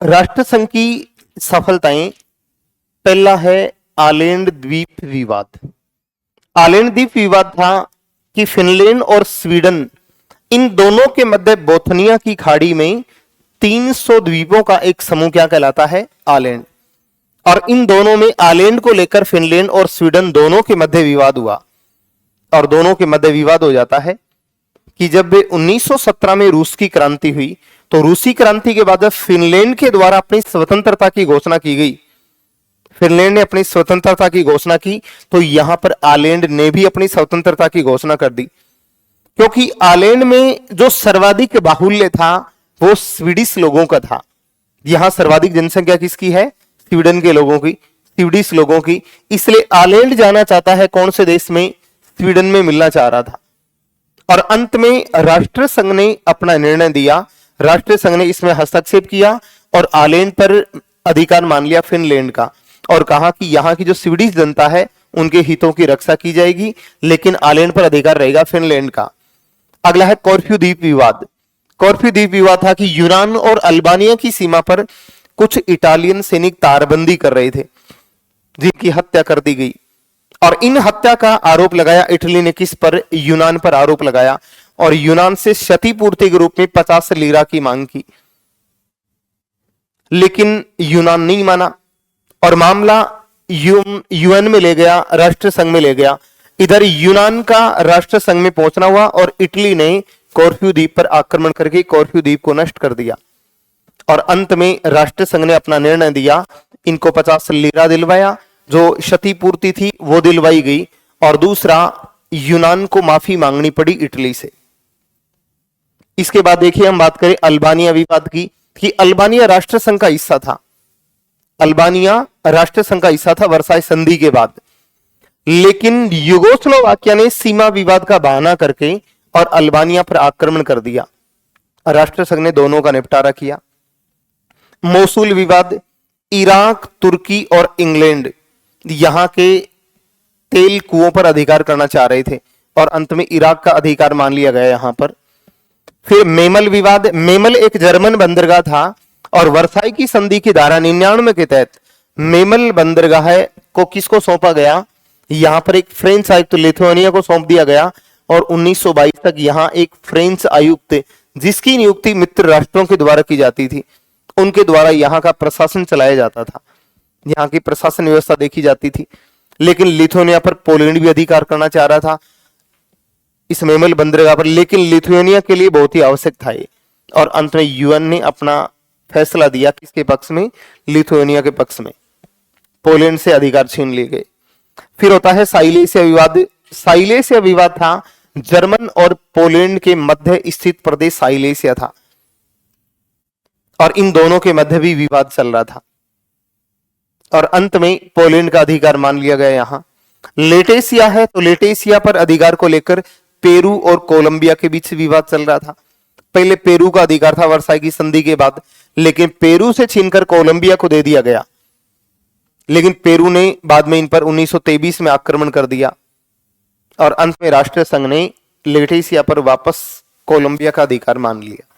राष्ट्रसंघ की सफलताएं। पहला है आलैंड द्वीप विवाद। आलैंड द्वीप विवाद था कि फिनलैंड और स्वीडन इन दोनों के मध्य बोथनिया की खाड़ी में 300 द्वीपों का एक समूह क्या कहलाता है? आलैंड। और इन दोनों में आलैंड को लेकर फिनलैंड और स्वीडन दोनों के मध्य विवाद हुआ। और दोनों के मध्य विवाद हो जाता है कि जब 1917 में रूस की क्रांति हुई तो रूसी क्रांति के बाद फिनलैंड के द्वारा अपनी स्वतंत्रता की घोषणा की गई। फिनलैंड ने अपनी स्वतंत्रता की घोषणा की तो यहां पर आलैंड ने भी अपनी स्वतंत्रता की घोषणा कर दी, क्योंकि आलैंड में जो सर्वाधिक बाहुल्य था वो स्वीडिश लोगों का था। यहां सर्वाधिक जनसंख्या किसकी है? स्वीडन के लोगों की, स्वीडिश लोगों की। इसलिए आलैंड जाना चाहता है कौन से देश में? स्वीडन में मिलना चाह रहा था। और अंत में राष्ट्रसंघ ने अपना निर्णय दिया, राष्ट्रसंघ ने इसमें हस्तक्षेप किया और आलैंड पर अधिकार मान लिया फिनलैंड का, और कहा कि यहां की जो स्वीडिश जनता है उनके हितों की रक्षा की जाएगी, लेकिन आलैंड पर अधिकार रहेगा फिनलैंड का। अगला है कॉर्फू द्वीप विवाद। कॉर्फू द्वीप विवाद था कि यूनान और अल्बानिया की सीमा पर कुछ इटालियन सैनिक तारबंदी कर रहे थे जिनकी हत्या कर दी गई, और इन हत्या का आरोप लगाया इटली ने। किस पर? यूनान पर आरोप लगाया और यूनान से क्षतिपूर्ति के रूप में 50 लीरा की मांग की, लेकिन यूनान नहीं माना और मामला यूएन में ले गया, राष्ट्रसंघ में ले गया। इधर यूनान का राष्ट्रसंघ में पहुंचना हुआ और इटली ने कॉर्फू द्वीप पर आक्रमण करके कॉर्फू द्वीप को नष्ट कर दिया। और अंत में राष्ट्रसंघ ने अपना निर्णय दिया, इनको 50 लीरा दिलवाया, जो क्षतिपूर्ति थी वो दिलवाई गई, और दूसरा यूनान को माफी मांगनी पड़ी इटली से। इसके बाद देखिए हम बात करें अल्बानिया विवाद की, कि अल्बानिया राष्ट्रसंघ का हिस्सा था। अल्बानिया राष्ट्रसंघ का हिस्सा था वर्साई संधि के बाद, लेकिन यूगोस्लोवाकिया ने सीमा विवाद का बहाना करके और अल्बानिया पर आक्रमण कर दिया। राष्ट्रसंघ ने दोनों का निपटारा किया। मोसुल विवाद। इराक, तुर्की और इंग्लैंड यहां के तेल कुओं पर अधिकार करना चाह रहे थे और अंत में इराक का अधिकार मान लिया गया यहां पर। फिर मेमल विवाद। मेमल एक जर्मन बंदरगाह था और वर्साई की संधि की धारा 99 के तहत मेमल बंदरगाह को किसको सौंपा गया? यहां पर एक फ्रेंच आयुक्त लिथुआनिया को सौंप दिया गया, और 1922 तक यहां एक फ्रेंच आयुक्त जिसकी नियुक्ति मित्र राष्ट्रों के द्वारा की जाती थी, उनके द्वारा यहां का प्रशासन चलाया जाता था, यहां की प्रशासन व्यवस्था देखी जाती थी। लेकिन लिथुआनिया पर पोलैंड भी अधिकार करना चाह रहा था इस मेमल बंदरगाह पर, लेकिन लिथुआनिया के लिए बहुत ही आवश्यक था ये। और अंत में यूएन ने अपना फैसला दिया किसके पक्ष में? लिथुआनिया के पक्ष में। पोलैंड से अधिकार छीन लिए गए। फिर होता है साइलेसिया विवाद। साइलेसिया विवाद था जर्मन और पोलैंड के मध्य स्थित प्रदेश साइलेसिया था, और इन दोनों के मध्य भी विवाद चल रहा था, और अंत में पोलैंड का अधिकार मान लिया गया। यहां लेटेसिया है, तो लेटेसिया पर अधिकार को लेकर पेरू और कोलंबिया के बीच विवाद चल रहा था। पहले पेरू का अधिकार था वर्साई की संधि के बाद, लेकिन पेरू से छीनकर कोलंबिया को दे दिया गया, लेकिन पेरू ने बाद में इन पर 1923 में आक्रमण कर दिया, और अंत में राष्ट्रसंघ ने लेटेसिया पर वापस कोलंबिया का अधिकार मान लिया।